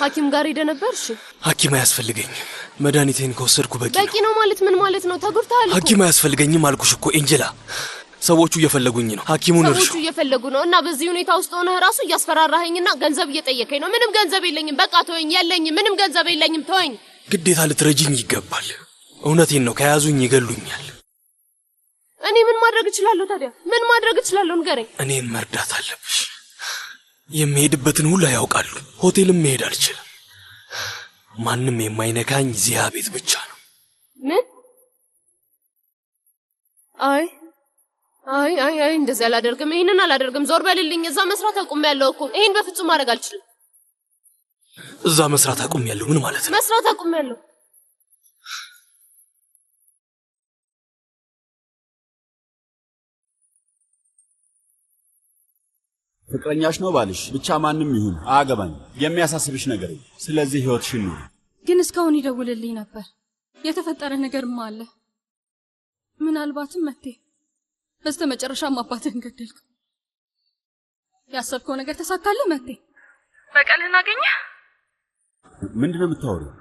ሐኪም ጋር ሄደ ነበር? እሺ ሐኪም አያስፈልገኝም። መድኃኒቴን ከወሰድኩ በቂ ነው ማለት ምን ማለት ነው? ተጎድተሃል እኮ። ሐኪም አያስፈልገኝም አልኩሽ እኮ ኤንጀላ። ሰዎቹ እየፈለጉኝ ነው። ሐኪሙን እርሹ። ሰዎቹ እየፈለጉ ነው እና በዚህ ሁኔታ ውስጥ ሆነህ ራሱ እያስፈራራኸኝና ገንዘብ እየጠየቀኝ ነው። ምንም ገንዘብ የለኝም። በቃ ተወኝ። የለኝም። ምንም ገንዘብ የለኝም። ተወኝ። ግዴታ ልትረጂኝ ይገባል። እውነቴን ነው። ከያዙኝ ይገሉኛል። እኔ ምን ማድረግ እችላለሁ ታዲያ? ምን ማድረግ እችላለሁ? ንገረኝ። እኔን መርዳት አለብሽ። የሚሄድበትን ሁሉ ያውቃሉ። ሆቴልም መሄድ አልችልም። ማንም የማይነካኝ ዚያ ቤት ብቻ ነው። ምን? አይ እንደዚህ አላደርግም። ይሄንን አላደርግም። ዞር በልልኝ። እዛ መስራት አቁሜያለሁ እኮ። ይሄን በፍጹም ማድረግ አልችልም። እዛ መስራት አቁሜያለሁ ምን ማለት ነው? መስራት አቁሜያለሁ። ፍቅረኛሽ ነው ባልሽ ብቻ ማንም ይሁን አያገባኝ። የሚያሳስብሽ ነገር የለም። ስለዚህ ህይወትሽን ነው። ግን እስካሁን ይደውልልኝ ነበር። የተፈጠረ ነገርማ አለ። ምናልባትም መቴ በስተመጨረሻም አባትህን ገደልክ። ያሰብከው ነገር ተሳካልህ መቴ? በቀልህን አገኘህ? ምንድነው የምታወሪው?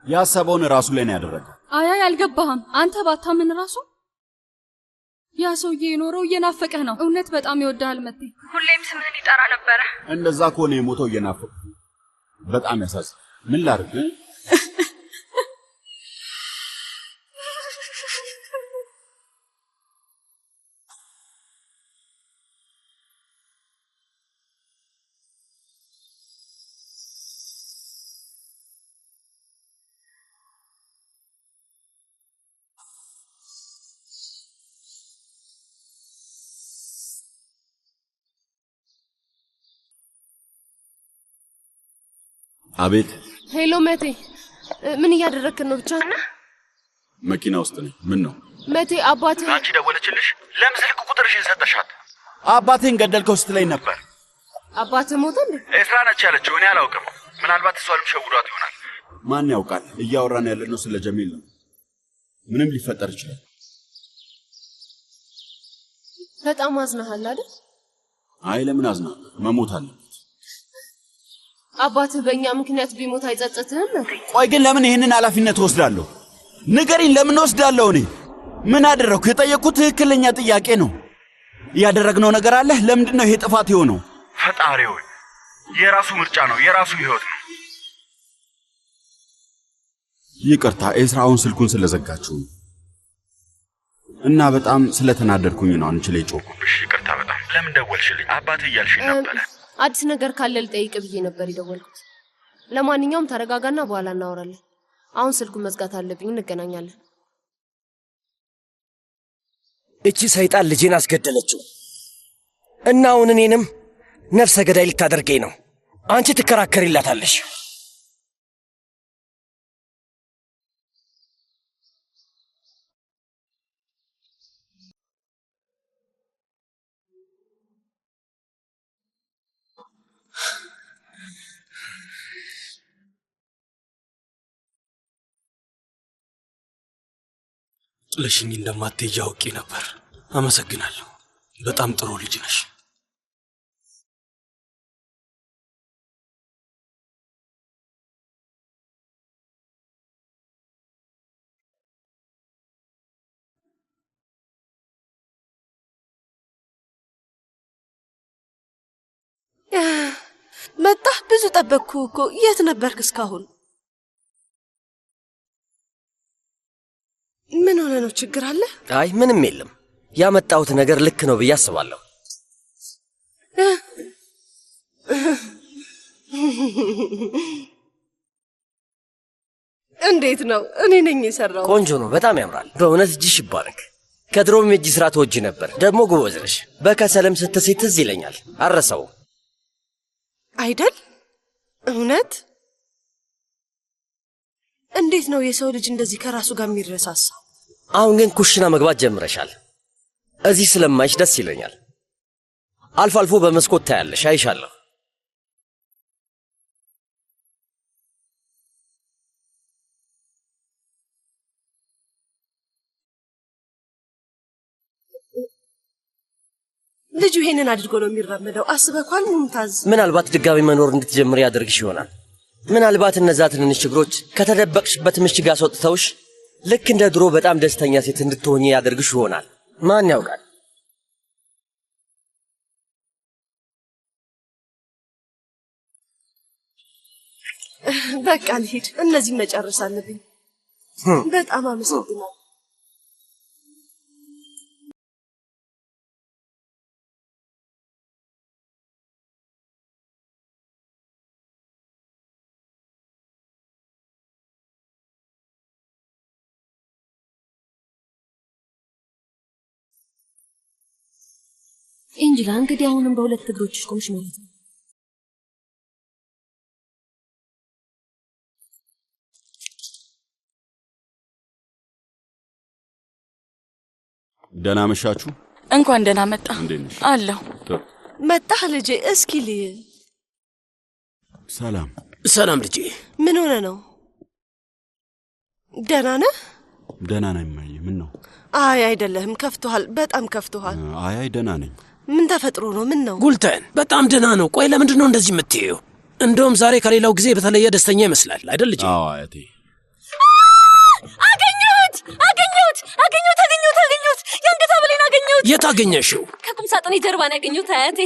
ያሰበውን ራሱ ላይ ነው ያደረገው። አይ አልገባህም። አንተ ባታምን ራሱ ያ ሰውዬ የኖረው እየናፈቀህ ነው። እውነት በጣም ይወድሃል መቴ። ሁሌም ስምህን ይጠራ ነበረ። እንደዛ ከሆነ የሞተው እየናፈቀ በጣም ያሳዝናል። ምን ላድርግ? አቤት። ሄሎ መቴ፣ ምን እያደረክ ነው? ብቻህን? መኪና ውስጥ ነኝ። ምን ነው መቴ? አባትህ አንቺ ደወለችልሽ? ለምን ስልክ ቁጥርሽን ሰጠሻት? አባቴን ገደልከው ስትለኝ ነበር። አባትህ ሞተ እንዴ? ኤስራ ነች ያለችው። እኔ አላውቅም። ምናልባት እሷንም ሸውዷት ይሆናል። ማን ያውቃል? እያወራን ያለነው ስለ ጀሚል ነው። ምንም ሊፈጠር ይችላል። በጣም አዝናሃል አይደል? አይ ለምን አዝና? መሞት አለበት። አባትህ በእኛ ምክንያት ቢሞት አይጸጸትህም? ቆይ ግን ለምን ይሄንን ኃላፊነት ወስዳለሁ? ንገሪኝ፣ ለምን ወስዳለሁ? እኔ ምን አደረኩ? የጠየቅኩት ትክክለኛ ጥያቄ ነው። ያደረግነው ነገር አለ። ለምንድን ነው ይሄ ጥፋት የሆነው? ፈጣሪ ሆይ፣ የራሱ ምርጫ ነው፣ የራሱ ህይወት ነው። ይቅርታ ኤስራውን ስልኩን ስለዘጋችሁ እና በጣም ስለተናደድኩኝ ነው አንቺ ላይ ጮኩብሽ። ይቅርታ በጣም። ለምን ደወልሽልኝ? አባትህ እያልሽኝ ነበረ። አዲስ ነገር ካለ ልጠይቅ ብዬ ነበር የደወልኩት። ለማንኛውም ተረጋጋና በኋላ እናወራለን። አሁን ስልኩን መዝጋት አለብኝ። እንገናኛለን። እቺ ሰይጣን ልጄን አስገደለችው እና አሁን እኔንም ነፍሰ ገዳይ ልታደርገኝ ነው። አንቺ ትከራከሪላታለሽ። ጥለሽኝ እንደማትሄጂ አውቄ ነበር። አመሰግናለሁ። በጣም ጥሩ ልጅ ነሽ። መጣህ? ብዙ ጠበቅኩ እኮ። የት ነበርክ እስካሁን? ምን ሆነ ነው? ችግር አለ? አይ ምንም የለም። ያመጣሁት ነገር ልክ ነው ብዬ አስባለሁ። እንዴት ነው? እኔ ነኝ የሰራው። ቆንጆ ነው፣ በጣም ያምራል። በእውነት እጅሽ ይባረክ። ከድሮም የእጅ ስራ ትወጂ ነበር። ደግሞ ጎበዝ ነሽ። በከሰልም ስትሴ ትዝ ይለኛል። አረሰው አይደል? እውነት? እንዴት ነው የሰው ልጅ እንደዚህ ከራሱ ጋር የሚረሳሳ? አሁን ግን ኩሽና መግባት ጀምረሻል። እዚህ ስለማይሽ ደስ ይለኛል። አልፎ አልፎ በመስኮት ታያለሽ፣ አይሻለሁ። ልጁ ይሄንን አድርጎ ነው የሚራመደው። አስበኳል ሙምታዝ? ምናልባት ድጋሚ መኖር እንድትጀምር ያደርግሽ ይሆናል። ምናልባት እነዛ ትንንሽ ችግሮች ከተደበቅሽበት ምሽግ አስወጥተውሽ ልክ እንደ ድሮ በጣም ደስተኛ ሴት እንድትሆኚ ያደርግሽ ይሆናል። ማን ያውቃል? በቃ ልሂድ፣ እነዚህ መጨረስ አለብኝ። በጣም አመሰግናለሁ። ኤንጅላ እንግዲህ አሁንም በሁለት እግሮችሽ ቆምሽ ማለት ነው። ደህና መሻችሁ። እንኳን ደህና መጣ። እንዴት ነሽ? አለሁ። መጣህ ልጄ? እስኪ ልይ። ሰላም ሰላም ልጄ። ምን ሆነ ነው? ደህና ነህ? ደህና ነኝ እማዬ። ምን ነው? አይ አይደለህም፣ ከፍቶሃል፣ በጣም ከፍቶሃል። አይ ደህና ነኝ። ምን ተፈጥሮ ነው? ምን ነው? ጉልተን በጣም ደህና ነው። ቆይ ለምንድን ነው እንደዚህ የምትይው? እንደውም ዛሬ ከሌላው ጊዜ በተለየ ደስተኛ ይመስላል አይደል ልጄ? አዎ አያቴ። አገኘሁት! የአንገት ሐብሌን አገኘሁት! የት አገኘሽው? ከቁም ሳጥኔ ጀርባ ነው ያገኘሁት አያቴ።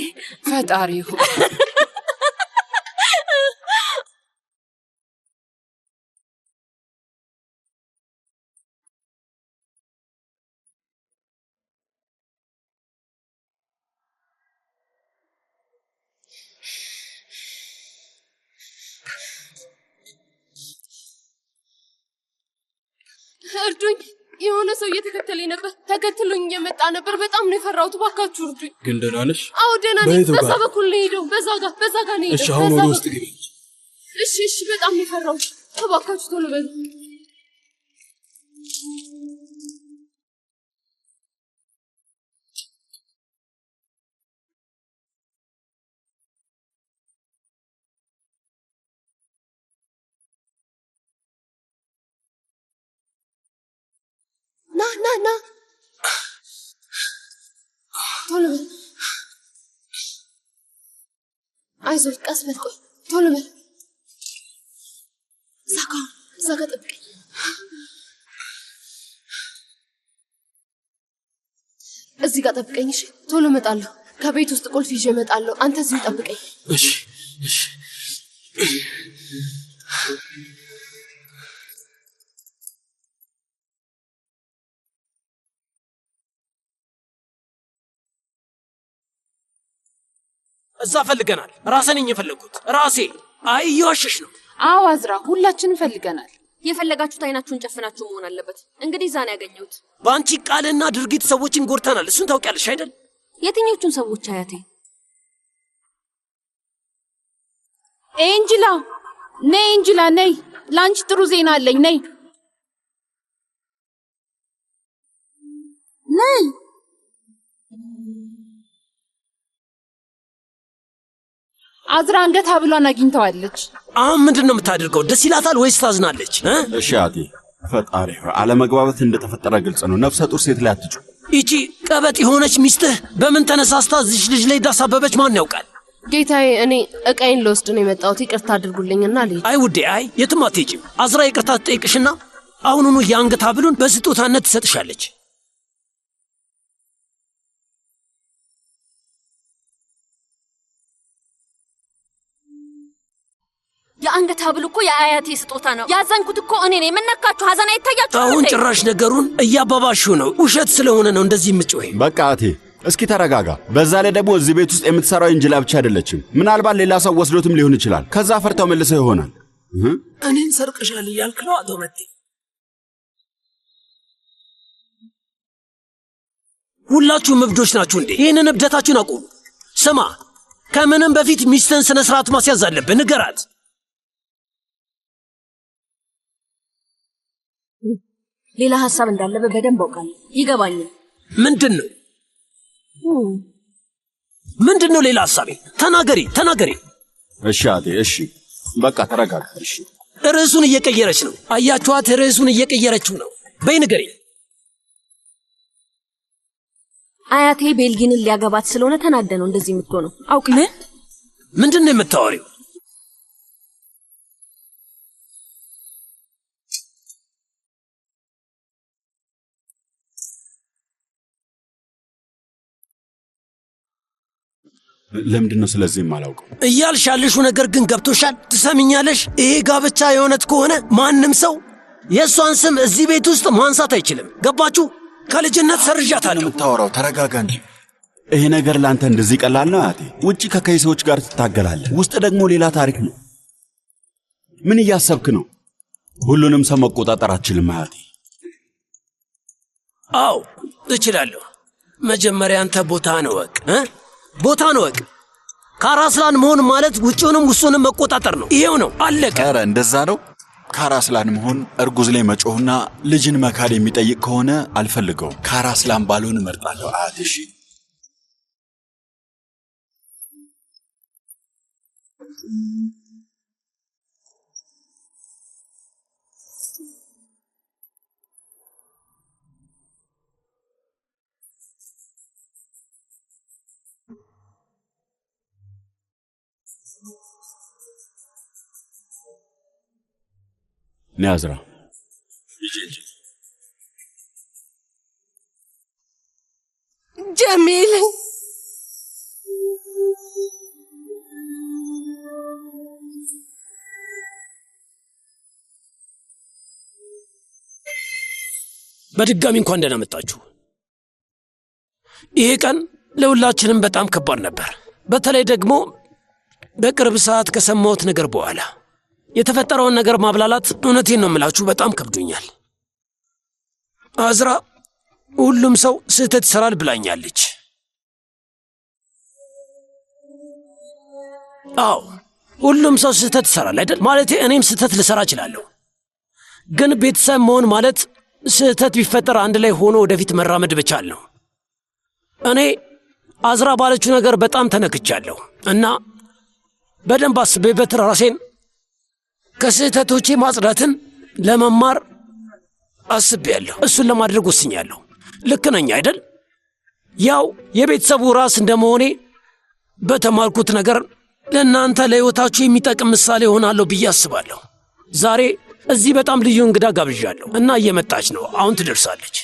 ፈጣሪ ሆይ እርዱኝ! የሆነ ሰው እየተከተለኝ ነበር። ተከትሎኝ እየመጣ ነበር። በጣም ነው የፈራሁት። እባካችሁ እርዱኝ። ግን ደህና ነሽ? አዎ ደህና ነኝ። በዛ በኩል ነው ሄደው፣ በዛ ጋር ነው ሄደው። እሺ አሁን ወደ ውስጥ ግቢ። እሺ፣ በጣም ነው የፈራሁት። እባካችሁ ቶሎ በሉ። ና ቶሎ በል። አይዞህ፣ ቀስ በል። ቆይ ቶሎ በል። እዛ ጋ ጠብቀኝ። እዚህ ጋር ጠብቀኝ። እሺ፣ ቶሎ እመጣለሁ። ከቤት ውስጥ ቁልፍ ይዤ እመጣለሁ። አንተ እዚህ ጠብቀኝ። እሺ። እዛ ፈልገናል። ራስን የፈለጉት ራሴ። አይ እየዋሸሽ ነው። አዎ አዝራ፣ ሁላችንም ፈልገናል። የፈለጋችሁት አይናችሁን ጨፍናችሁ መሆን አለበት። እንግዲህ እዛ ነው ያገኘሁት። በአንቺ ቃልና ድርጊት ሰዎችን ጎድተናል። እሱን ታውቂያለሽ አይደል? የትኞቹን ሰዎች አያቴ? ኤንጅላ ነይ፣ ኤንጅላ ነይ፣ ለአንቺ ጥሩ ዜና አለኝ። ነይ ነይ። አዝራ አንገት ሐብሏን አግኝተዋለች። አሁን ምንድን ነው የምታደርገው? ደስ ይላታል ወይስ ታዝናለች? እሺ አያቴ። ፈጣሪ አለመግባባት እንደተፈጠረ ግልጽ ነው። ነፍሰ ጡር ሴት ላይ አትጩ። ይቺ ቀበጥ የሆነች ሚስትህ በምን ተነሳስታ እዚች ልጅ ላይ እንዳሳበበች ማን ያውቃል? ጌታዬ፣ እኔ እቃዬን ልወስድ ነው የመጣሁት። ይቅርታ አድርጉልኝና ልሂድ። አይ ውዴ፣ አይ የትም አትሄጂም። አዝራ ይቅርታ ትጠይቅሽና አሁኑኑ የአንገት ሐብሉን በስጦታነት ትሰጥሻለች። የአንገት ሐብል እኮ የአያቴ ስጦታ ነው። ያዘንኩት እኮ እኔ ነኝ። የምነካችሁ ሐዘን አይታያችሁ? አሁን ጭራሽ ነገሩን እያባባሽው ነው። ውሸት ስለሆነ ነው እንደዚህ የምትጮኸው። በቃ አያቴ እስኪ ተረጋጋ። በዛ ላይ ደግሞ እዚህ ቤት ውስጥ የምትሰራው ኤንጅላ ብቻ አይደለችም። ምናልባት ሌላ ሰው ወስዶትም ሊሆን ይችላል። ከዛ ፈርተው መልሰው ይሆናል። እኔን ሰርቀሻል እያልክ ነው አቶ መቴ? ሁላችሁም እብዶች ናችሁ እንዴ? ይህንን እብደታችሁን አቁሙ። ስማ፣ ከምንም በፊት ሚስትህን ስነ ስርዓት ማስያዝ አለብህ። ንገራት። ሌላ ሐሳብ እንዳለበት በደንብ አውቃለሁ። ይገባኛል። ምንድን ነው ሌላ ሐሳቤ? ተናገሪ። እሺ አያቴ፣ እሺ በቃ ተረጋጋ። እሺ ርዕሱን እየቀየረች ነው። አያችኋት? ርዕሱን እየቀየረችው ነው። በይ ንገሪ። አያቴ ቤልጊንን ሊያገባት ስለሆነ ተናደ ነው እንደዚህ የምትሆነው። አውቅ ምንድን ነው የምታወሪው? ለምንድን ነው ስለዚህ የማላውቀው? እያልሽ ያለሽው ነገር ግን ገብቶሻል? ትሰሚኛለሽ? ይሄ ጋብቻ የእውነት ከሆነ ማንም ሰው የእሷን ስም እዚህ ቤት ውስጥ ማንሳት አይችልም። ገባችሁ? ከልጅነት ሰርዣታለሁ። የምታወራው ተረጋጋ እንጂ። ይሄ ነገር ለአንተ እንደዚህ ቀላል ነው አያቴ? ውጪ ከከይሰዎች ጋር ትታገላለህ፣ ውስጥ ደግሞ ሌላ ታሪክ ነው። ምን እያሰብክ ነው? ሁሉንም ሰው መቆጣጠር አትችልም አያቴ። አዎ እችላለሁ። መጀመሪያ አንተ ቦታህን እወቅ። ቦታህን እወቅ። ካራስላን መሆን ማለት ውጭውንም ውስጡንም መቆጣጠር ነው። ይሄው ነው፣ አለቀ። ኧረ እንደዛ ነው። ካራስላን መሆን እርጉዝ ላይ መጮህና ልጅን መካድ የሚጠይቅ ከሆነ አልፈልገውም። ካራስላን ባልሆን እመርጣለሁ አያቴ። እሺ نازرة جميل በድጋሚ እንኳን ደህና መጣችሁ። ይሄ ቀን ለሁላችንም በጣም ከባድ ነበር። በተለይ ደግሞ በቅርብ ሰዓት ከሰማሁት ነገር በኋላ የተፈጠረውን ነገር ማብላላት እውነቴን ነው የምላችሁ በጣም ከብዶኛል። አዝራ ሁሉም ሰው ስህተት ይሰራል ብላኛለች። አዎ ሁሉም ሰው ስህተት ይሰራል አይደል? ማለቴ እኔም ስህተት ልሰራ እችላለሁ። ግን ቤተሰብ መሆን ማለት ስህተት ቢፈጠር አንድ ላይ ሆኖ ወደፊት መራመድ ብቻል ነው። እኔ አዝራ ባለችው ነገር በጣም ተነክቻለሁ እና በደንብ አስቤበት ራሴን ከስህተቶቼ ማጽዳትን ለመማር አስቤያለሁ። እሱን ለማድረግ ወስኛለሁ። ልክ ነኝ አይደል? ያው የቤተሰቡ ራስ እንደመሆኔ በተማርኩት ነገር ለእናንተ ለሕይወታችሁ የሚጠቅም ምሳሌ ሆናለሁ ብዬ አስባለሁ። ዛሬ እዚህ በጣም ልዩ እንግዳ ጋብዣለሁ እና እየመጣች ነው። አሁን ትደርሳለች።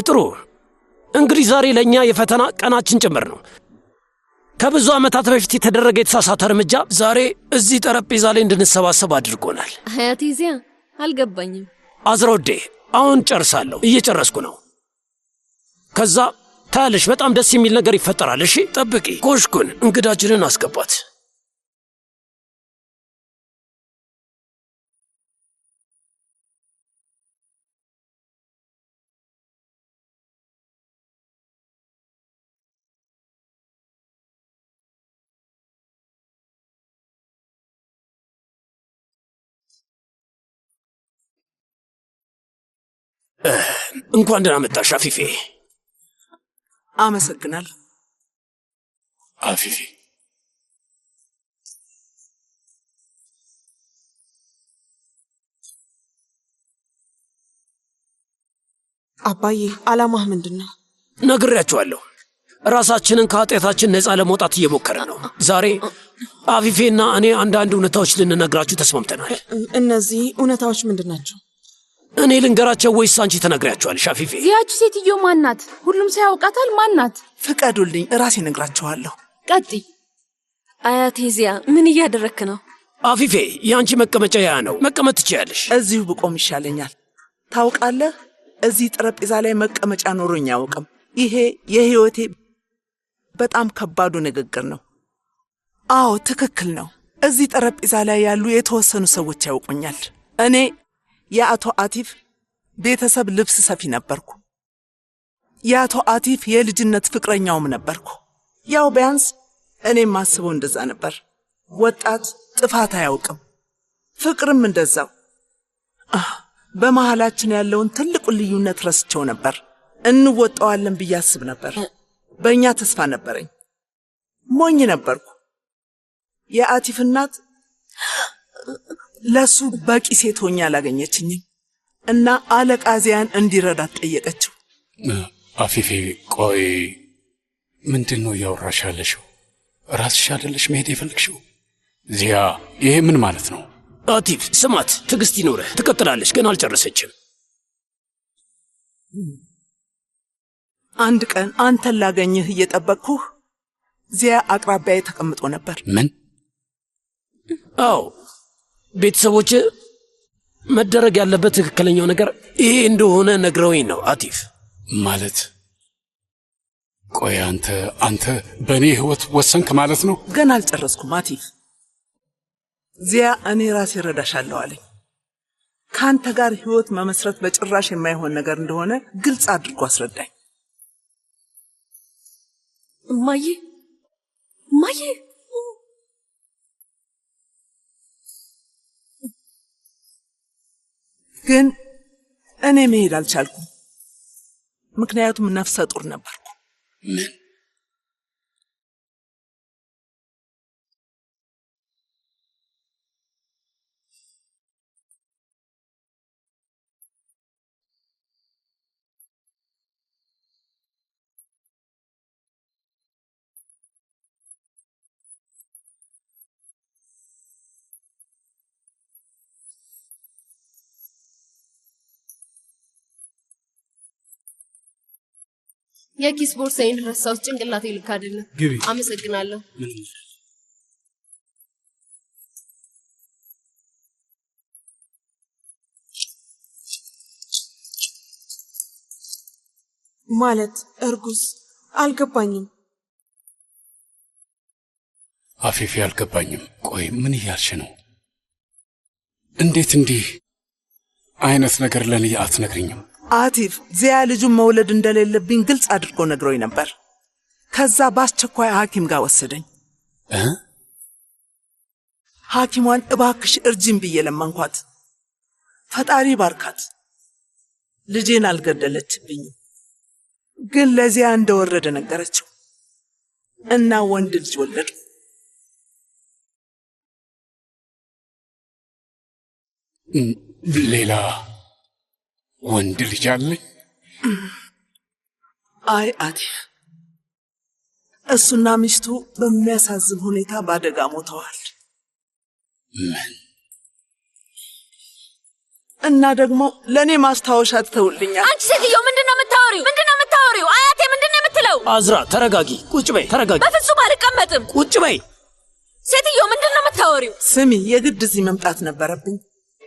ጥሩ እንግዲህ ዛሬ ለኛ የፈተና ቀናችን ጭምር ነው። ከብዙ ዓመታት በፊት የተደረገ የተሳሳተ እርምጃ ዛሬ እዚህ ጠረጴዛ ላይ እንድንሰባሰብ አድርጎናል። ሀያቲ ዚያ አልገባኝም። አዝሮዴ አሁን ጨርሳለሁ፣ እየጨረስኩ ነው። ከዛ ታያለሽ በጣም ደስ የሚል ነገር ይፈጠራል። እሺ ጠብቂ። ኮሽኩን እንግዳችንን አስገባት። እንኳን ደህና መጣሽ አፊፌ። አመሰግናለሁ አፊፌ። አባዬ ዓላማህ ምንድን ነው? ነግሬያችኋለሁ። ራሳችንን ከኃጢአታችን ነፃ ለመውጣት እየሞከርን ነው። ዛሬ አፊፌና እኔ አንዳንድ እውነታዎች ልንነግራችሁ ተስማምተናል። እነዚህ እውነታዎች ምንድን ናቸው? እኔ ልንገራቸው ወይስ አንቺ ተናግሪያቸዋለሽ? አፊፌ ያቺ ሴትዮ ማናት? ሁሉም ሰው ያውቃታል። ማናት? ፍቀዱልኝ ራሴ እነግራችኋለሁ። ቀጥይ። አያቴ ዚያ ምን እያደረክ ነው? አፊፌ የአንቺ መቀመጫ ያ ነው፣ መቀመጥ ትችያለሽ። እዚሁ ብቆም ይሻለኛል። ታውቃለህ እዚህ ጠረጴዛ ላይ መቀመጫ ኖሮኝ አያውቅም። ይሄ የህይወቴ በጣም ከባዱ ንግግር ነው። አዎ ትክክል ነው። እዚህ ጠረጴዛ ላይ ያሉ የተወሰኑ ሰዎች ያውቁኛል። እኔ የአቶ አቲፍ ቤተሰብ ልብስ ሰፊ ነበርኩ። የአቶ አቲፍ የልጅነት ፍቅረኛውም ነበርኩ። ያው ቢያንስ እኔም ማስበው እንደዛ ነበር። ወጣት ጥፋት አያውቅም፣ ፍቅርም እንደዛው። በመሃላችን ያለውን ትልቁን ልዩነት ረስቸው ነበር። እንወጣዋለን ብዬ አስብ ነበር። በእኛ ተስፋ ነበረኝ። ሞኝ ነበርኩ። የአቲፍ እናት ለሱ በቂ ሴት ሆኜ አላገኘችኝም እና አለቃ ዚያን እንዲረዳት ጠየቀችው። አፊፌ ቆይ፣ ምንድን ነው እያወራሽ ያለሽው? ራስሽ አይደለሽ መሄድ የፈለግሽው? ዚያ ይሄ ምን ማለት ነው? አቲፍ ስማት፣ ትዕግስት ይኖርህ፣ ትቀጥላለች፣ ግን አልጨረሰችም። አንድ ቀን አንተን ላገኝህ እየጠበቅኩህ ዚያ አቅራቢያዬ ተቀምጦ ነበር። ምን? አዎ፣ ቤተሰቦች መደረግ ያለበት ትክክለኛው ነገር ይሄ እንደሆነ ነግረውኝ ነው አቲፍ። ማለት ቆይ አንተ በእኔ ህይወት ወሰንክ ማለት ነው? ገና አልጨረስኩም አቲፍ። ዚያ እኔ ራሴ እረዳሻለሁ አለኝ። ከአንተ ጋር ህይወት መመስረት በጭራሽ የማይሆን ነገር እንደሆነ ግልጽ አድርጎ አስረዳኝ። እማዬ ግን እኔ መሄድ አልቻልኩም፣ ምክንያቱም ነፍሰ ጡር ነበርኩ። ምን? የኪስ ቦርሳዬን ረሳሁት። ጭንቅላቴ ልክ አይደለም። ግቢ። አመሰግናለሁ። ማለት እርጉዝ? አልገባኝም። አፊፌ አልገባኝም። ቆይ ምን እያልሽ ነው? እንዴት እንዲህ አይነት ነገር ለኔ አትነግሪኝም? አቲፍ ዚያ ልጁን መውለድ እንደሌለብኝ ግልጽ አድርጎ ነግሮኝ ነበር። ከዛ በአስቸኳይ ሐኪም ጋር ወሰደኝ። ሐኪሟን እባክሽ እርጅኝ ብዬ ለመንኳት። ፈጣሪ ባርካት፣ ልጄን አልገደለችብኝም። ግን ለዚያ እንደወረደ ነገረችው እና ወንድ ልጅ ወለዱ። ሌላ ወንድ ልጅ አለኝ? አይ አቲፍ፣ እሱና ሚስቱ በሚያሳዝን ሁኔታ በአደጋ ሞተዋል። ምን? እና ደግሞ ለእኔ ማስታወሻ ትተውልኛል። አንቺ ሴትዮ ምንድነው የምታወሪው? አያቴ ምንድነው የምትለው? አዝራ ተረጋጊ፣ ቁጭ በይ፣ ተረጋጊ። በፍጹም አልቀመጥም። ቁጭ በይ። ሴትዮ ምንድነው የምታወሪው? ስሚ፣ የግድ እዚህ መምጣት ነበረብኝ።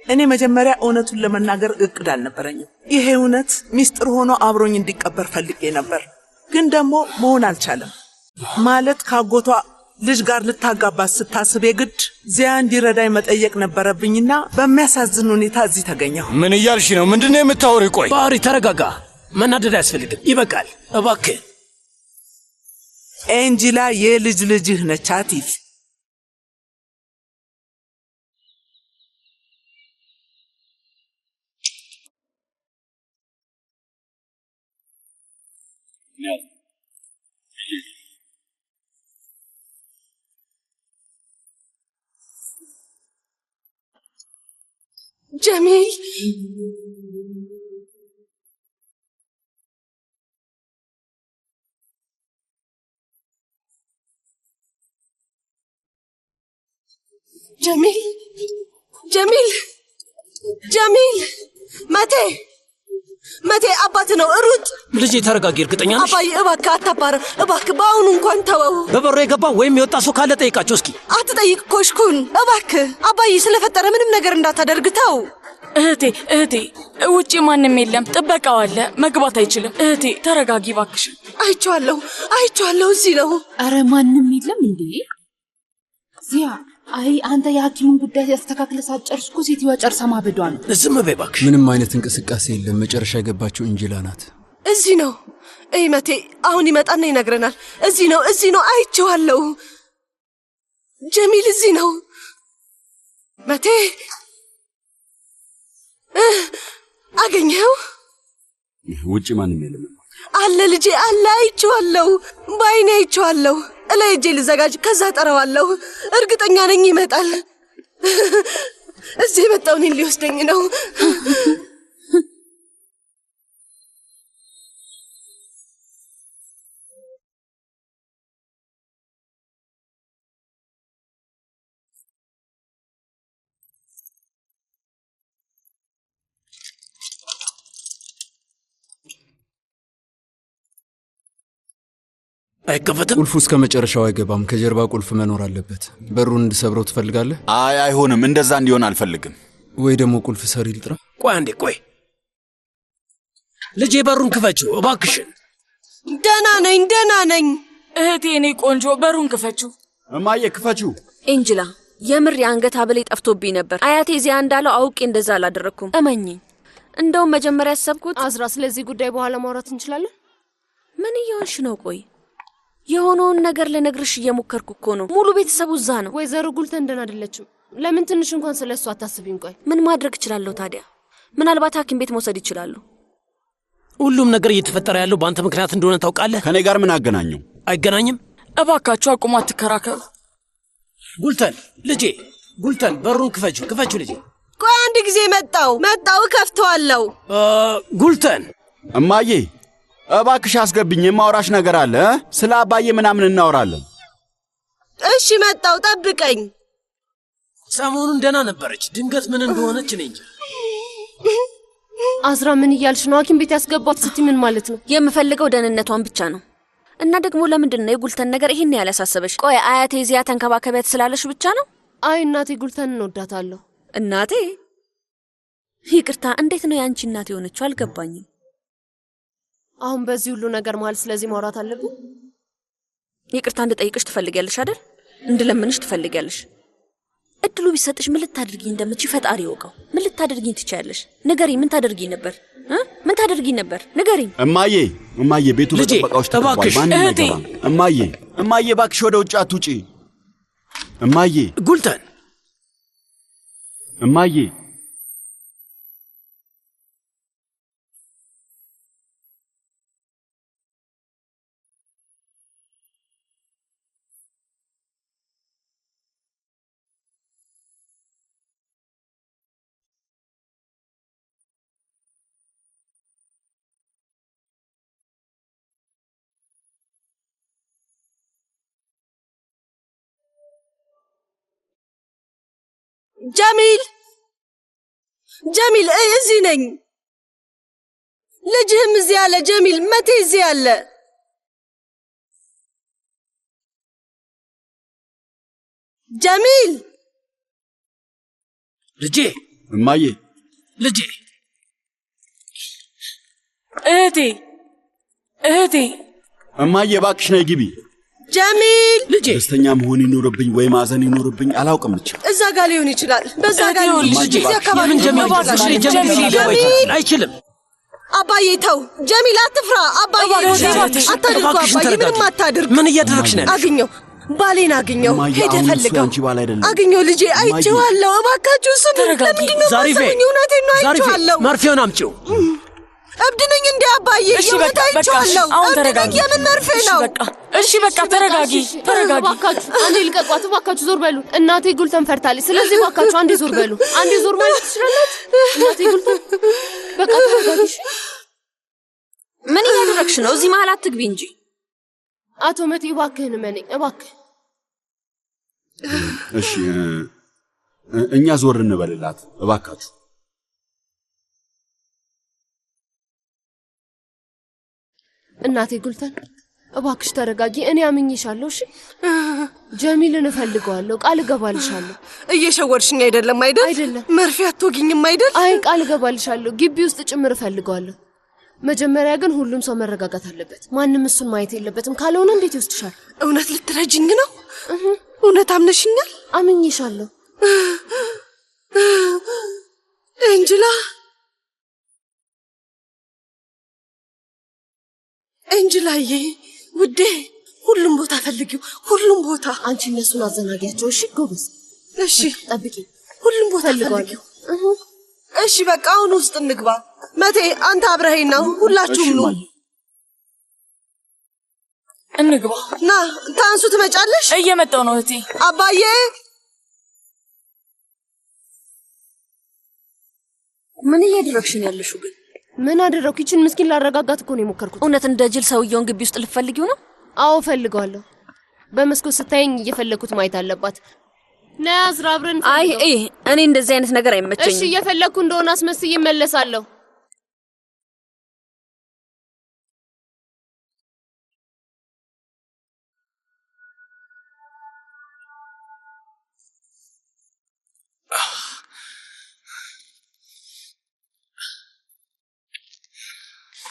እኔ መጀመሪያ እውነቱን ለመናገር እቅድ አልነበረኝም። ይሄ እውነት ሚስጥር ሆኖ አብሮኝ እንዲቀበር ፈልጌ ነበር፣ ግን ደግሞ መሆን አልቻለም። ማለት ካጎቷ ልጅ ጋር ልታጋባት ስታስብ የግድ ዚያ እንዲረዳኝ መጠየቅ ነበረብኝና በሚያሳዝን ሁኔታ እዚህ ተገኘሁ። ምን እያልሽ ነው? ምንድነው የምታወሪው? ቆይ ባህሪ ተረጋጋ፣ መናደድ አያስፈልግም። ይበቃል እባክህ። ኤንጂላ የልጅ ልጅህ ነች አቲፍ። ጀሚል ጀሚል ጀሚል ጀሚል መቴ አባት ነው። ሩጥ ልጄ ተረጋጊ። እርግጠኛ ነሽ? አባዬ እባክህ አታባረር፣ እባክህ በአሁኑ እንኳን ተወው። በበሩ የገባ ወይም የወጣ ሰው ካለ ጠይቃቸው እስኪ። አትጠይቅ ኮሽኩን፣ እባክህ አባዬ ስለፈጠረ ምንም ነገር እንዳታደርግ ተው። እህቴ ውጪ ማንም የለም፣ ጥበቃው አለ፣ መግባት አይችልም። እህቴ ተረጋጊ እባክሽ። አይቼዋለሁ፣ እዚህ ነው። አረ ማንም የለም እንዴ? ዚያ አይ አንተ የሐኪሙን ጉዳይ ያስተካክለህ ሳትጨርስ እኮ ሴትዮዋ ጨርሳ ማበዷ ነው። ዝም በይ እባክሽ። ምንም አይነት እንቅስቃሴ የለም። መጨረሻ የገባችው እንጂላ ናት። እዚህ ነው። እይ መቴ፣ አሁን ይመጣና ይነግረናል። እዚህ ነው፣ አይቼዋለሁ። ጀሚል እዚህ ነው። መቴ አገኘኸው? ውጪ ማንም የለም። አለ ልጄ አለ፣ አይቼዋለሁ፣ በዓይኔ አይቼዋለሁ። እላይ ሄጄ ልዘጋጅ፣ ከዛ ጠራዋለሁ። እርግጠኛ ነኝ ይመጣል። እዚህ የመጣው እኔን ሊወስደኝ ነው። አይከፈትም። ቁልፉ እስከ መጨረሻው አይገባም። ከጀርባ ቁልፍ መኖር አለበት። በሩን እንድሰብረው ትፈልጋለህ? አይሆንም። እንደዛ እንዲሆን አልፈልግም። ወይ ደግሞ ቁልፍ ሰሪ ልጥራ? ቆይ አንዴ ቆይ። ልጄ በሩን ክፈችው እባክሽን። ደህና ነኝ። እህቴ፣ እኔ ቆንጆ፣ በሩን ክፈችው። እማዬ ክፈችው። ኤንጅላ፣ የምር የአንገት ሐብሌ ጠፍቶብኝ ነበር። አያቴ እዚያ እንዳለው አውቄ እንደዛ አላደረግኩም። እመኚኝ። እንደውም መጀመሪያ ያሰብኩት አዝራ፣ ስለዚህ ጉዳይ በኋላ ማውራት እንችላለን። ምን እየሆንሽ ነው? ቆይ የሆነውን ነገር ልነግርሽ እየሞከርኩ እኮ ነው። ሙሉ ቤተሰቡ እዛ ነው። ወይዘሮ ጉልተን ደህና አይደለችም። ለምን ትንሽ እንኳን ስለሱ አታስቢም? ቆይ ምን ማድረግ እችላለሁ ታዲያ? ምናልባት ሐኪም ቤት መውሰድ ይችላሉ። ሁሉም ነገር እየተፈጠረ ያለው በአንተ ምክንያት እንደሆነ ታውቃለህ። ከኔ ጋር ምን አገናኘው? አይገናኝም። እባካችሁ አቁሙ፣ አትከራከሩ። ጉልተን ልጄ፣ ጉልተን በሩን ክፈችው ልጄ። ቆይ አንድ ጊዜ መጣው፣ ከፍተዋለሁ። ጉልተን እማዬ እባክሽ አስገብኝ፣ የማውራሽ ነገር አለ። ስለ አባዬ ምናምን እናወራለን። እሺ መጣው፣ ጠብቀኝ። ሰሞኑን ደህና ነበረች፣ ድንገት ምን እንደሆነች እኔ እንጃ። አዝራ ምን እያልሽ ነው? ሐኪም ቤት ያስገባት ስትይ ምን ማለት ነው? የምፈልገው ደህንነቷን ብቻ ነው። እና ደግሞ ለምንድን ነው የጉልተን ነገር ይሄን ያላሳሰበሽ? ቆይ አያቴ እዚያ ተንከባከቢያት ስላለሽ ብቻ ነው? አይ እናቴ ጉልተን እንወዳታለሁ። እናቴ? ይቅርታ፣ እንዴት ነው ያንቺ እናቴ የሆነችው? አልገባኝም። አሁን በዚህ ሁሉ ነገር መሃል ስለዚህ ማውራት አለብን? ይቅርታ እንድጠይቅሽ ትፈልጊያለሽ አይደል? እንድለምንሽ ትፈልጊያለሽ? እድሉ ቢሰጥሽ ምን ልታደርጊ እንደምትች ፈጣሪ ይወቀው። ምን ልታደርጊኝ ትችያለሽ? ንገሪኝ። ምን ታደርጊ ነበር? ምን ታደርጊ ነበር? ንገሪኝ። እማዬ ቤቱ በጥበቃዎች ተከቧል። ማንም አይገባም። እማዬ እባክሽ ወደ ውጭ አትውጪ። እማዬ ጉልተን፣ እማዬ ጀሚል እዚህ ነኝ። ልጅህም እዚህ አለ። ጀሚል መቴ እዚህ አለ። ጀሚል ልጄ። እማዬ ልጄ። እህቴ እማዬ እባክሽ ነይ ግቢ። ጀሚል ልጄ። ደስተኛ መሆን ይኖርብኝ ወይ ማዘን ይኖርብኝ አላውቅም። ብቻ እዛ ጋር ሊሆን ይችላል። በዛ ጋር ሊሆን ይችላል። እዚህ አካባቢ አይችልም። አባዬ ተው። ጀሚል አትፍራ። አባዬ አታድርጉ። አባዬ ምንም አታድርግ። ምን እያደረግሽ ነው? አግኘው፣ ባሌን አግኘው። ሄደህ ፈልገው። አግኘው ልጄ፣ አይቼዋለሁ። እባካችሁ ስሙ። ለምንድን ነው የማትሰሙኝ? እውነቴን ነው፣ አይቼዋለሁ። መርፌውን አምጪው። እብድ ነኝ እንዴ አባዬ? የእውነት አይቼዋለሁ። አሁን ተረጋጊ። የምን መርፌ ነው? እሺ በቃ ተረጋጊ። እባካችሁ አንዴ ልቀቋት። እባካችሁ ዞር በሉ። እናቴ ጉልተን ፈርታለች። ስለዚህ እባካችሁ አንዴ ዞር በሉ። አንዴ ዞር ማለት ትችላላችሁ። እናቴ ጉልተን በቃ ተረጋጊ። ምን እያደረግሽ ነው? እዚህ መሀል አትግቢ እንጂ። አቶ መቴ እባክህን እመነኝ፣ እባክህ። እሺ እኛ ዞር እንበልላት እባካችሁ። እናቴ ጉልተን እባክሽ ተረጋጊ። እኔ አምኜሻለሁ። እሺ ጀሚልን እፈልገዋለሁ። ቃል እገባልሻለሁ። እየሸወድሽኝ አይደለም አይደል? አይደለም። መርፌ አትወጊኝም አይደል? አይ ቃል እገባልሻለሁ። ግቢ ውስጥ ጭምር እፈልገዋለሁ። መጀመሪያ ግን ሁሉም ሰው መረጋጋት አለበት። ማንም እሱን ማየት የለበትም። ካልሆነ እንዴት ይወስድሻል? እውነት ልትረጅኝ ነው? እውነት አምነሽኛል? አምኜሻለሁ ኤንጅላ። እንጅላዬ ውዴ፣ ሁሉም ቦታ ፈልጊው፣ ሁሉም ቦታ። አንቺ እነሱን አዘናጊያቸው። እሺ ጎበዝ። እሺ ጠብቂ፣ ሁሉም ቦታ ፈልጊው። እሺ በቃ አሁን ውስጥ እንግባ። መቴ አንተ አብረኸኝ ነው፣ ሁላችሁም ነው። እንግባ። ና ታንሱ፣ ትመጫለሽ? እየመጣው ነው እህቴ። አባዬ ምን እያደረግሽ ነው ያለሽው? ግን ምን አደረኩ? ይችን ምስኪን ላረጋጋት እኮ ነው የሞከርኩት። እውነት እንደ ጅል ሰውየውን ግቢ ውስጥ ልትፈልጊው ነው? አዎ ፈልገዋለሁ። በመስኮት ስታየኝ እየፈለኩት ማየት አለባት። ለአዝራ አብረን። አይ እኔ እንደዚህ አይነት ነገር አይመቸኝም። እሺ እየፈለኩ እንደሆነ አስመስዬ እመለሳለሁ።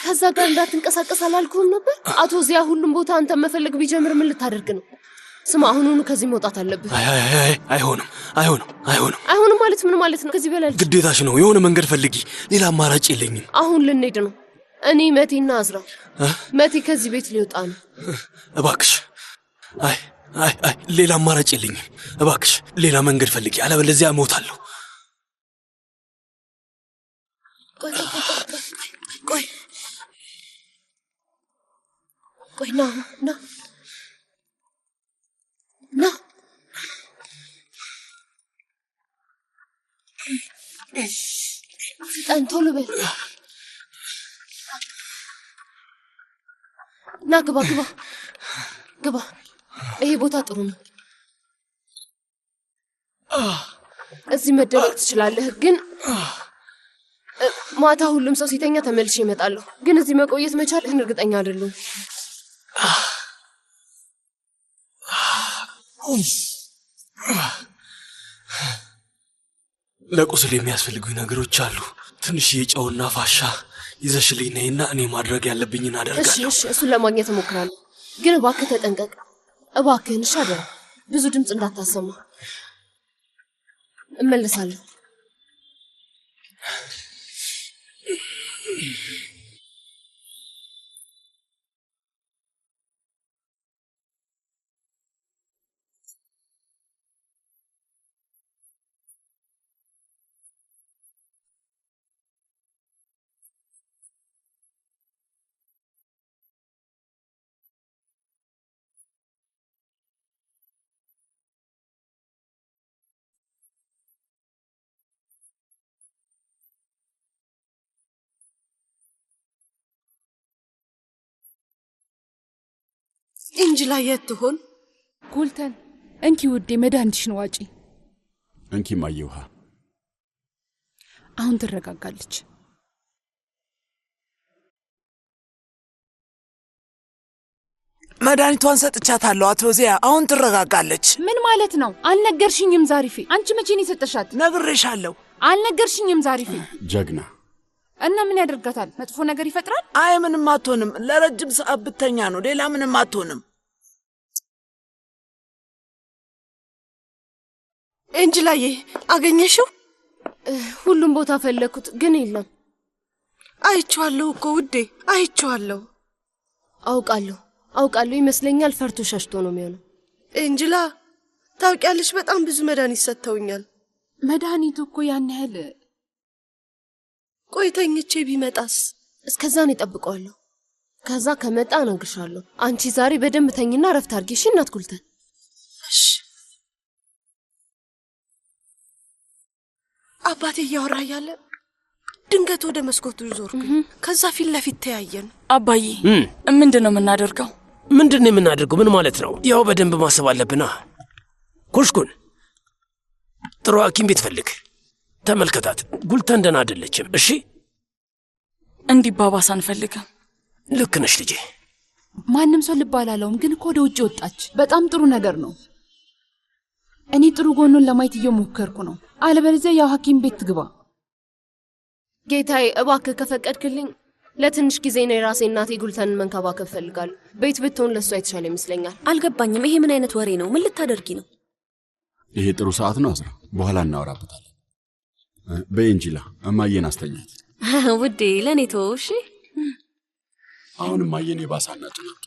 ከዛ ጋር እንዳትንቀሳቀስ አላልኩህም ነበር? አቶ ዚያ ሁሉም ቦታ አንተ መፈለግ ቢጀምር ምን ልታደርግ ነው? ስማ አሁኑኑ ከዚህ መውጣት አለብህ። አይሆንም ማለት ምን ማለት ነው? ከዚህ በላይ ግዴታሽ ነው። የሆነ መንገድ ፈልጊ። ሌላ አማራጭ የለኝም። አሁን ልንሄድ ነው። እኔ መቴና አዝራ። መቴ ከዚህ ቤት ሊወጣ ነው። እባክሽ። ሌላ አማራጭ የለኝም። እባክሽ ሌላ መንገድ ፈልጊ፣ አለበለዚያ እሞታለሁ። ቆይ ና ፍጠን፣ ቶሎ በል። ና ግባ። ይሄ ቦታ ጥሩ ነው። እዚህ መደበቅ ትችላለህ፣ ግን ማታ ሁሉም ሰው ሲተኛ ተመልሼ እመጣለሁ። ግን እዚህ መቆየት መቻልህን እርግጠኛ አይደለሁም። ለቁስል የሚያስፈልጉኝ ነገሮች አሉ። ትንሽዬ ጨውና ፋሻ ይዘሽልኝ ነይና እኔ ማድረግ ያለብኝን አደርጋለሁ። እሺ፣ እሱን ለማግኘት እሞክራለሁ። ግን እባክህ ተጠንቀቅ፣ እባክህን። እሺ፣ አደራ ብዙ ድምፅ እንዳታሰማ። እመለሳለሁ። እንጅላ የት ትሆን? ጉልተን እንኪ ውዴ፣ መድኃኒትሽን ዋጪ። እንኪ ማየ ውሃ። አሁን ትረጋጋለች። መድኃኒቷን ሰጥቻታለሁ አቶ ዚያ፣ አሁን ትረጋጋለች። ምን ማለት ነው? አልነገርሽኝም ዛሪፌ። አንቺ መቼ ነው የሰጠሻት? ነግሬሻለሁ። አልነገርሽኝም ዛሪፌ። ጀግና እና ምን ያደርጋታል? መጥፎ ነገር ይፈጥራል? አይ ምንም አትሆንም። ለረጅም ሰዓት ብተኛ ነው፣ ሌላ ምንም አትሆንም። እንጅላዬ አገኘሽው? ሁሉም ቦታ ፈለኩት ግን የለም። አይቼዋለሁ እኮ ውዴ፣ አይቼዋለሁ። አውቃለሁ። ይመስለኛል ፈርቶ ሸሽቶ ነው የሚሆነው። እንጅላ ታውቂያለሽ፣ በጣም ብዙ መድኃኒት ሰጥተውኛል። መድኃኒቱ እኮ ያን ያህል። ቆይ ተኝቼ ቢመጣስ? እስከዛ ነው እጠብቀዋለሁ። ከዛ ከመጣ እነግርሻለሁ። አንቺ ዛሬ በደንብ ተኝና ረፍት አድርጊ። እሺ እናት ጉልተን? እሺ። አባቴ እያወራ እያለ ድንገት ወደ መስኮቱ ዞርኩኝ። ከዛ ፊት ለፊት ተያየን። አባዬ ምንድን ነው የምናደርገው? ምንድን ነው የምናደርገው? ምን ማለት ነው? ያው በደንብ ማሰብ አለብና። ኩሽኩን ጥሩ ሐኪም ቤት ፈልግ። ተመልከታት። ጉልተን ደህና አይደለችም። እሺ እንዲባባስ አንፈልግም። ልክ ነሽ ልጄ። ማንም ሰው ልብ አላለውም፣ ግን እኮ ወደ ውጭ ወጣች። በጣም ጥሩ ነገር ነው። እኔ ጥሩ ጎኑን ለማየት እየሞከርኩ ነው። አለበለዚያ ያው ሐኪም ቤት ትግባ። ጌታዬ እባክህ ከፈቀድክልኝ ለትንሽ ጊዜ ነው የራሴ እናቴ ጉልተንን መንከባከብ ፈልጋለሁ። ቤት ብትሆን ለእሷ የተሻለ ይመስለኛል። አልገባኝም። ይሄ ምን አይነት ወሬ ነው? ምን ልታደርጊ ነው? ይሄ ጥሩ ሰዓት ነው አዝራ፣ በኋላ እናወራበታለን። በእንጂላ እማዬን አስተኛት። ውዴ ለኔ ተው እሺ። አሁንም አየኔ ባሳናጭ ነበር።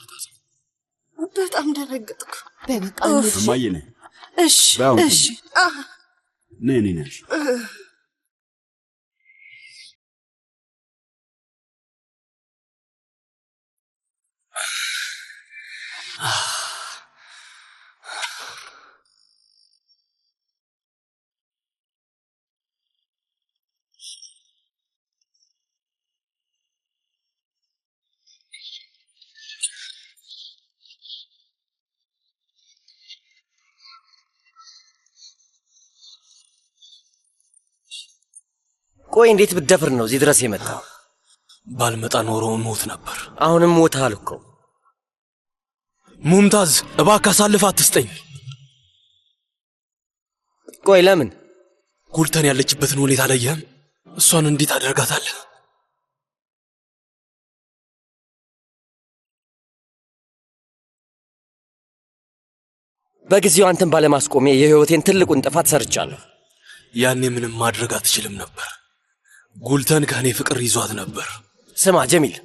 በጣም ደነገጥኩ። በበቃ እማዬ ነኝ። እሺ እሺ ነኝ ነሽ ቆይ እንዴት ብትደፍር ነው እዚህ ድረስ የመጣው? ባልመጣ ኖሮ ሞት ነበር። አሁንም ሞታል እኮ። ሙምታዝ እባክህ አሳልፈህ አትስጠኝ። ቆይ ለምን? ጉልተን ያለችበትን ሁኔታ አላየህም? እሷን እንዴት አደርጋታለህ? በጊዜው አንተን ባለማስቆሜ የህይወቴን ትልቁን ጥፋት ሰርቻለሁ። ያኔ ምንም ማድረግ አትችልም ነበር። ጉልተን ከኔ ፍቅር ይዟት ነበር። ስማ ጀሚል፣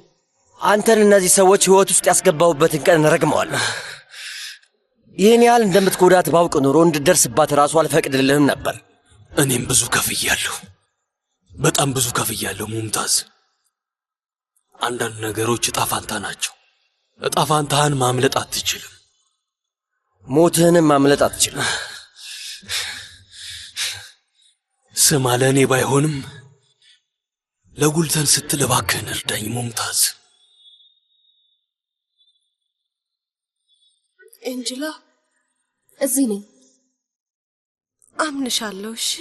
አንተን እነዚህ ሰዎች ህይወት ውስጥ ያስገባሁበትን ቀን ረግመዋለሁ። ይህን ያህል እንደምትጎዳት ባውቅ ኖሮ እንድደርስባት ራሱ አልፈቅድልህም ነበር። እኔም ብዙ ከፍያለሁ፣ በጣም ብዙ ከፍያለሁ ሙምታዝ። አንዳንድ ነገሮች እጣ ፋንታ ናቸው። እጣ ፋንታህን ማምለጥ አትችልም። ሞትህንም ማምለጥ አትችልም። ስማ፣ ለእኔ ባይሆንም ለጉልተን ስትል እባክህን እርዳኝ ሙምታዝ። ኤንጅላ እዚህ ነኝ። አምንሻለሁ። እሺ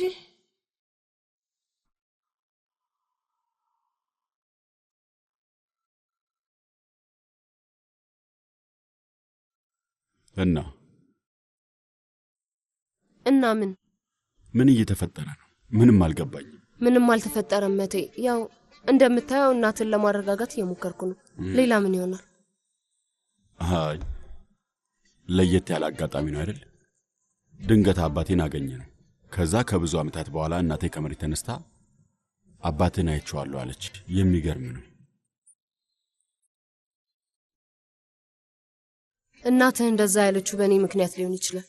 እና ምን እየተፈጠረ ነው? ምንም አልገባኝም። ምንም አልተፈጠረም መቴ። ያው እንደምታየው እናትን ለማረጋጋት እየሞከርኩ ነው። ሌላ ምን ይሆናል? አይ ለየት ያለ አጋጣሚ ነው አይደል? ድንገት አባቴን አገኘ ነው። ከዛ ከብዙ ዓመታት በኋላ እናቴ ከመሬት ተነስታ አባቴን አይቼዋለሁ አለች። የሚገርም ነው። እናትህ እንደዛ ያለችው በእኔ ምክንያት ሊሆን ይችላል።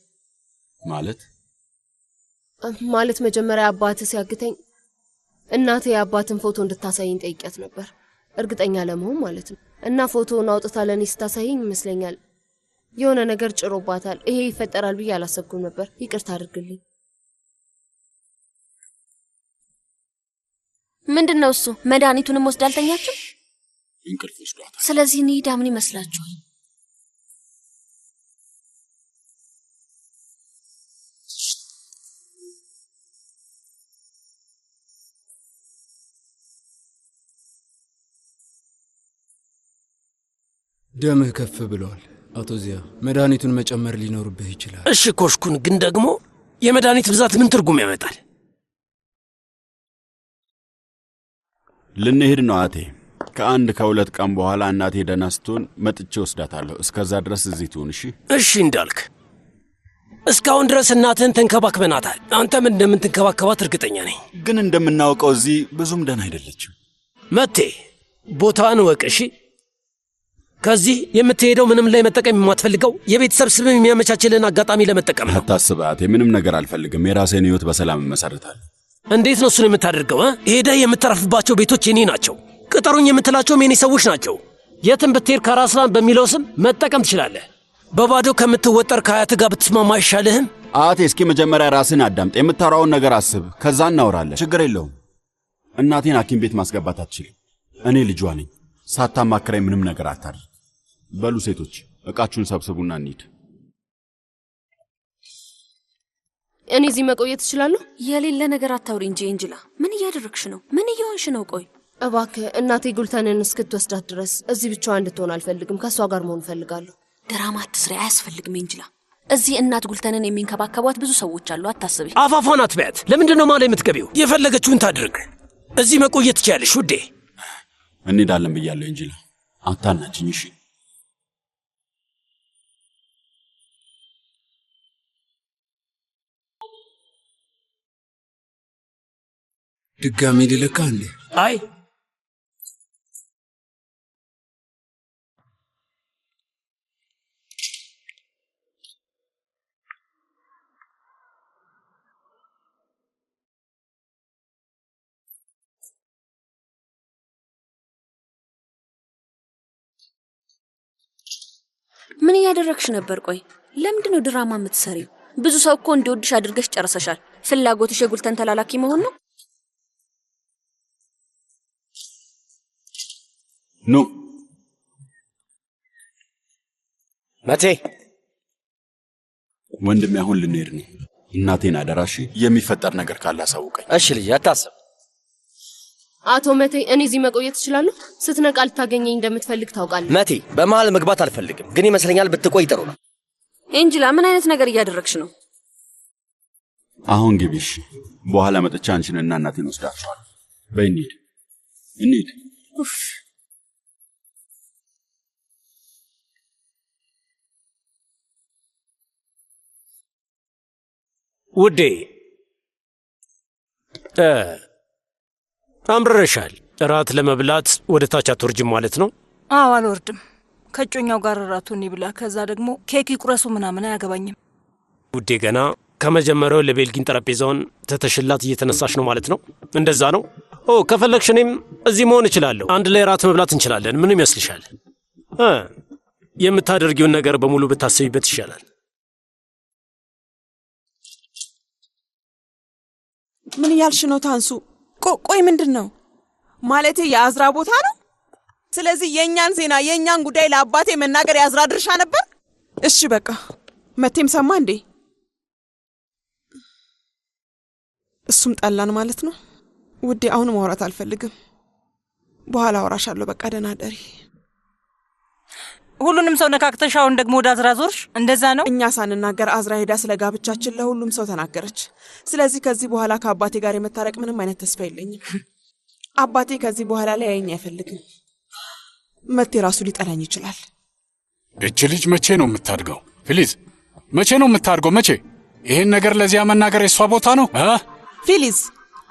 ማለት መጀመሪያ አባትህ ሲያግተኝ እናቴ የአባትን ፎቶ እንድታሳይኝ ጠይቂያት ነበር፣ እርግጠኛ ለመሆን ማለት ነው። እና ፎቶውን አውጥታ ለእኔ ስታሳይኝ ይመስለኛል የሆነ ነገር ጭሮባታል። ይሄ ይፈጠራል ብዬ አላሰብኩም ነበር። ይቅርታ አድርግልኝ። ምንድነው እሱ? መድኃኒቱንም ወስዳ አልተኛችም? እንቅልፍ ወስዷታል። ስለዚህ እንሂዳ። ምን ይመስላችኋል? ደምህ ከፍ ብለዋል አቶ ዚያ። መድኃኒቱን መጨመር ሊኖርብህ ይችላል። እሺ ኮሽኩን፣ ግን ደግሞ የመድኃኒት ብዛት ምን ትርጉም ያመጣል? ልንሄድ ነው አቴ። ከሁለት ቀን በኋላ እናቴ ደህና ስትሆን መጥቼ ወስዳታለሁ። እስከዛ ድረስ እዚህ ትሁን። እሺ እንዳልክ። እስካሁን ድረስ እናትህን ተንከባክበናታል። አንተም እንደምትንከባከባት እርግጠኛ ነኝ። ግን እንደምናውቀው እዚህ ብዙም ደህና አይደለችም። መቴ ቦታን ወቅ። እሺ ከዚህ የምትሄደው ምንም ላይ መጠቀም የማትፈልገው የቤተሰብ ስም የሚያመቻችልን አጋጣሚ ለመጠቀም ነው። አታስብ አቴ፣ ምንም ነገር አልፈልግም። የራሴን ህይወት በሰላም እመሰርታለሁ። እንዴት ነው እሱን የምታደርገው? ሄደህ የምትረፍባቸው ቤቶች የኔ ናቸው። ቅጠሩኝ የምትላቸውም የኔ ሰዎች ናቸው። የትም ብትሄድ ከራስላን በሚለው ስም መጠቀም ትችላለህ። በባዶ ከምትወጠር ከአያት ጋር ብትስማማ አይሻልህም? አቴ እስኪ መጀመሪያ ራስን አዳምጥ። የምታወራውን ነገር አስብ፣ ከዛ እናወራለን። ችግር የለውም። እናቴን ሐኪም ቤት ማስገባት አትችልም። እኔ ልጇ ነኝ። ሳታማክረኝ ምንም ነገር አታድርግ። በሉ ሴቶች ዕቃችሁን ሰብስቡና እንሂድ። እኔ እዚህ መቆየት እችላለሁ? የሌለ ነገር አታውሪ እንጂ ኤንጅላ። ምን እያደረግሽ ነው? ምን እየሆንሽ ነው? ቆይ እባክህ፣ እናቴ ጉልተንን እስክትወስዳት ድረስ እዚህ ብቻዋን እንድትሆን አልፈልግም። ከእሷ ጋር መሆን እፈልጋለሁ። ድራማ አትስሪ፣ አያስፈልግም ኤንጅላ። እዚህ እናት ጉልተንን የሚንከባከቧት ብዙ ሰዎች አሉ። አታስቢ። አፋፏን አትበያት። ለምንድን ነው ማለት የምትገቢው? የፈለገችውን ታድርግ። እዚህ መቆየት ትችያለሽ ውዴ። እንሄዳለን ብያለሁ ኤንጅላ፣ አታናችኝ። እሺ ድጋሚ ልልካ እንዴ? አይ ምን እያደረግሽ ነበር? ቆይ ለምንድን ነው ድራማ የምትሰሪው? ብዙ ሰው እኮ እንዲወድሽ አድርገሽ ጨርሰሻል። ፍላጎትሽ የጉልተን ተላላኪ መሆን ነው? ኑ መቴ ወንድሜ፣ አሁን ልንሄድ ነው። እናቴን አደራሽ፣ የሚፈጠር ነገር ካለ አሳውቀኝ። እሺ ልጅ አታስብ። አቶ መቴ፣ እኔ እዚህ መቆየት እችላለሁ? ስትነቃ ልታገኘኝ እንደምትፈልግ ታውቃለህ። መቴ፣ በመሃል መግባት አልፈልግም፣ ግን ይመስለኛል ብትቆይ ጥሩ ነው። ኤንጅላ፣ ምን አይነት ነገር እያደረግሽ ነው? አሁን ግቢሽ፣ በኋላ መጥቻ አንቺንና እናቴን ወስዳችኋል። በይ እንሂድ፣ እንሂድ። ውዴ አምርረሻል። እራት ለመብላት ወደ ታች አትወርጅም ማለት ነው? አዎ አልወርድም። ከጮኛው ጋር እራቱን ይብላ፣ ከዛ ደግሞ ኬክ ይቁረሱ ምናምን አያገባኝም። ውዴ ገና ከመጀመሪያው ለቤልጊን ጠረጴዛውን ተተሽላት እየተነሳሽ ነው ማለት ነው? እንደዛ ነው? ኦ ከፈለግሽ እኔም እዚህ መሆን እችላለሁ። አንድ ላይ እራት መብላት እንችላለን። ምን ይመስልሻል? የምታደርጊውን ነገር በሙሉ ብታስቢበት ይሻላል። ምን እያልሽ ነው ታንሱ? ቆይ ምንድን ነው ማለቴ? የአዝራ ቦታ ነው? ስለዚህ የእኛን ዜና የእኛን ጉዳይ ለአባቴ መናገር የአዝራ ድርሻ ነበር? እሺ በቃ መቴም ሰማ እንዴ? እሱም ጠላን ማለት ነው? ውዴ አሁን ማውራት አልፈልግም። በኋላ አወራሻለሁ። በቃ ደህና ደሪ። ሁሉንም ሰው ነካክተሽ አሁን ደግሞ ወደ አዝራ ዞርሽ? እንደዛ ነው? እኛ ሳንናገር አዝራ ሄዳ ስለ ጋብቻችን ለሁሉም ሰው ተናገረች። ስለዚህ ከዚህ በኋላ ከአባቴ ጋር የመታረቅ ምንም አይነት ተስፋ የለኝም። አባቴ ከዚህ በኋላ ላይ ያየኝ አይፈልግም። መቴ ራሱ ሊጠላኝ ይችላል። እች ልጅ መቼ ነው የምታድገው? ፊሊዝ መቼ ነው የምታድገው? መቼ? ይሄን ነገር ለዚያ መናገር የሷ ቦታ ነው? ፊሊዝ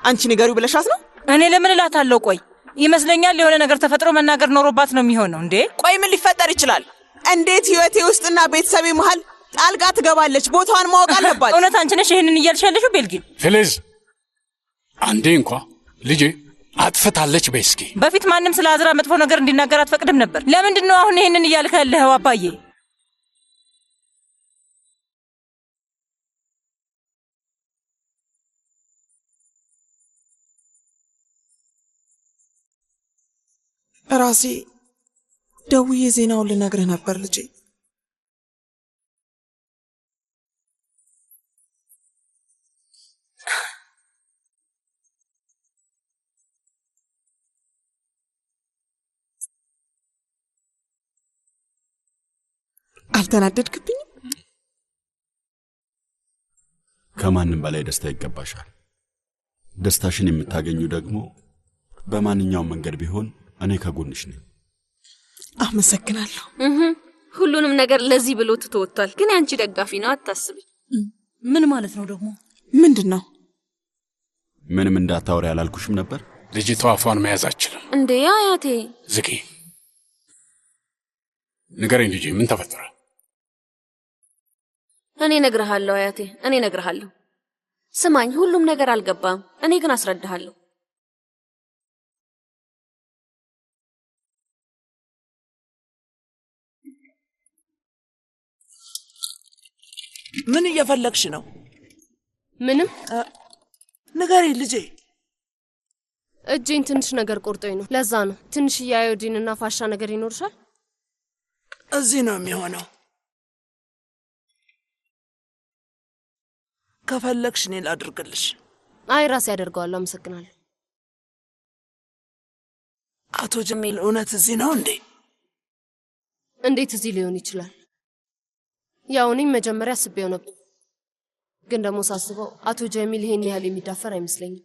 አንቺ ንገሪው ብለሻት ነው? እኔ ለምን እላታለሁ? ቆይ ይመስለኛል የሆነ ነገር ተፈጥሮ መናገር ኖሮባት ነው የሚሆነው። እንዴ ቆይ ምን ሊፈጠር ይችላል? እንዴት ህይወቴ ውስጥና ቤተሰቤ መሃል ጣልቃ ትገባለች? ቦታዋን ማወቅ አለባት። እውነት አንቺ ነሽ ይሄንን እያልሽ ያለሽው ቤልጊን? ፊሊዝ አንዴ እንኳ ልጄ አጥፍታለች በይ እስኪ። በፊት ማንም ስለ አዝራ መጥፎ ነገር እንዲናገር አትፈቅድም ነበር። ለምንድን ነው አሁን ይሄንን እያልክ ያለኸው አባዬ? ራሴ ደውዬ ዜናውን ልነግርህ ነበር ልጄ። አልተናደድክብኝም? ከማንም በላይ ደስታ ይገባሻል። ደስታሽን የምታገኙ ደግሞ በማንኛውም መንገድ ቢሆን እኔ ከጎንሽ ነኝ። አመሰግናለሁ። ሁሉንም ነገር ለዚህ ብሎ ትተወጥቷል። ግን አንቺ ደጋፊ ነው፣ አታስቢ። ምን ማለት ነው ደግሞ? ምንድን ነው? ምንም እንዳታወሪ ያላልኩሽም ነበር? ልጅቷ አፏን መያዝ አትችልም። እንዴ አያቴ ዝቂ፣ ንገረኝ ልጄ፣ ምን ተፈጠረ? እኔ እነግርሃለሁ አያቴ፣ እኔ እነግርሃለሁ። ስማኝ፣ ሁሉም ነገር አልገባም። እኔ ግን አስረዳሃለሁ። ምን እየፈለግሽ ነው? ምንም። ንገሪ ልጄ። እጄን ትንሽ ነገር ቆርጦኝ ነው፣ ለዛ ነው። ትንሽ የአዮዲንና ፋሻ ነገር ይኖርሻል? እዚህ ነው የሚሆነው። ከፈለግሽ እኔ ላድርግልሽ። አይ ራሴ ያደርገዋለሁ። አመሰግናለሁ። አቶ ጀሚል እውነት እዚህ ነው እንዴ? እንዴት እዚህ ሊሆን ይችላል? ያው እኔም መጀመሪያ አስቤው ነበር፣ ግን ደግሞ ሳስበው አቶ ጀሚል ይሄን ያህል የሚዳፈር አይመስለኝም።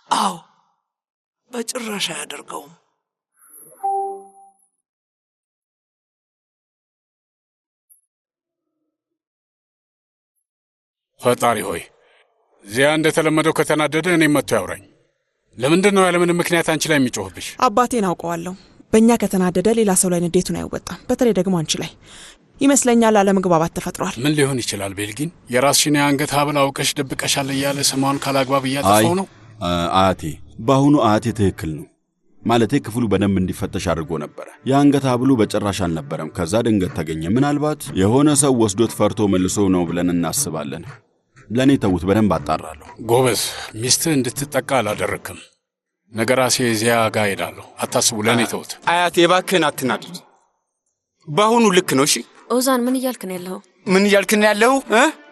አዎ በጭራሽ አያደርገውም። ፈጣሪ ሆይ ዚያ እንደተለመደው ከተናደደ እኔም መጥቶ ያውራኝ። ለምንድን ነው ያለምንም ምክንያት አንቺ ላይ የሚጮህብሽ? አባቴን አውቀዋለሁ። በእኛ ከተናደደ ሌላ ሰው ላይ ንዴቱን አይወጣም። በተለይ ደግሞ አንቺ ላይ ይመስለኛል አለመግባባት ተፈጥሯል። ምን ሊሆን ይችላል? ቤልጊን የራስሽን የአንገት ሀብል አውቀሽ ደብቀሻል እያለ ስሟን ካላግባብ እያጠፋው ነው። አያቴ፣ በአሁኑ አያቴ ትክክል ነው። ማለቴ ክፍሉ በደንብ እንዲፈተሽ አድርጎ ነበር። የአንገት ሐብሉ በጭራሽ አልነበረም። ከዛ ድንገት ተገኘ። ምናልባት የሆነ ሰው ወስዶት ፈርቶ መልሶ ነው ብለን እናስባለን። ለእኔ ተውት፣ በደንብ አጣራለሁ። ጎበዝ፣ ሚስትህ እንድትጠቃ አላደረግክም። ነገ ራሴ እዚያ ጋር ሄዳለሁ። አታስቡ፣ ለእኔ ተውት። አያቴ እባክህን አትናድድ። በአሁኑ ልክ ነው። እሺ ኦዛን፣ ምን እያልክ ነው ያለኸው? ምን እያልክ ነው ያለኸው?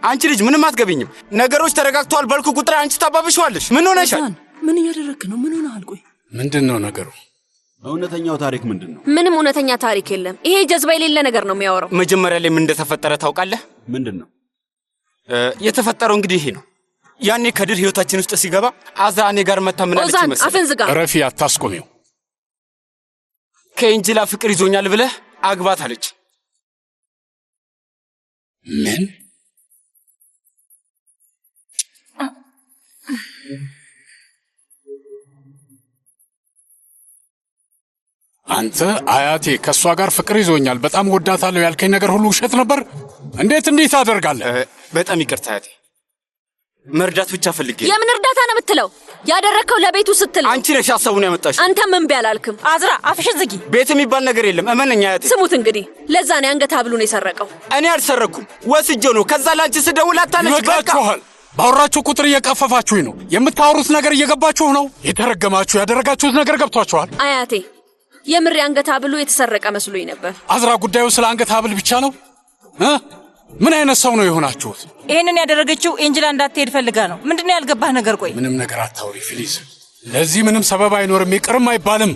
አንቺ ልጅ ምንም አትገቢኝም። ነገሮች ተረጋግተዋል ባልኩ ቁጥር አንቺ ታባብሸዋለሽ። ምን ሆነሻል? ምን እያደረግክ ነው? ምን ሆነሃል? ቆይ ምንድን ነው ነገሩ? እውነተኛው ታሪክ ምንድን ነው? ምንም እውነተኛ ታሪክ የለም። ይሄ ጀዝባ የሌለ ነገር ነው የሚያወራው። መጀመሪያ ላይ ምን እንደተፈጠረ ታውቃለህ? ምንድን ነው የተፈጠረው? እንግዲህ ይሄ ነው። ያኔ ከድር ህይወታችን ውስጥ ሲገባ አዝራ እኔ ጋር መታ ምን አለች ኦዛን፣ መሰለህ? አፍን ዝጋ። ረፊ፣ አታስቆሚው። ከኤንጅላ ፍቅር ይዞኛል ብለህ አግባት አለች። ምን? አንተ አያቴ ከእሷ ጋር ፍቅር ይዞኛል በጣም ወዳታለሁ ያልከኝ ነገር ሁሉ ውሸት ነበር? እንዴት አደርጋለህ? በጣም ይቅርታ አያቴ፣ መርዳት ብቻ ፈልጌ። የምን እርዳታ ነው የምትለው? ያደረግከው ለቤቱ ስትል። አንቺ ነሽ ሐሳቡን ያመጣሽ። አንተ ምን ቢያላልክም። አዝራ አፍሽን ዝጊ። ቤት የሚባል ነገር የለም፣ እመነኝ አያቴ። ስሙት እንግዲህ፣ ለዛ ነው የአንገት ሐብሉን የሰረቀው። እኔ አልሰረኩም፣ ወስጄው ነው። ከዛ ላንቺ ስደውል አታለች። ይበቃችኋል። ባወራችሁ ቁጥር እየቀፈፋችሁኝ ነው። የምታወሩት ነገር እየገባችሁ ነው። የተረገማችሁ ያደረጋችሁት ነገር ገብቷችኋል። አያቴ፣ የምር የአንገት ሐብሉ የተሰረቀ መስሎኝ ነበር። አዝራ፣ ጉዳዩ ስለ አንገት ሐብል ብቻ ነው? ምን አይነት ሰው ነው የሆናችሁት? ይህንን ያደረገችው ኤንጅላ እንዳትሄድ ፈልጋ ነው። ምንድነው ያልገባህ ነገር? ቆይ ምንም ነገር አታውሪ ፊሊዝ። ለዚህ ምንም ሰበብ አይኖርም፣ ይቅርም አይባልም።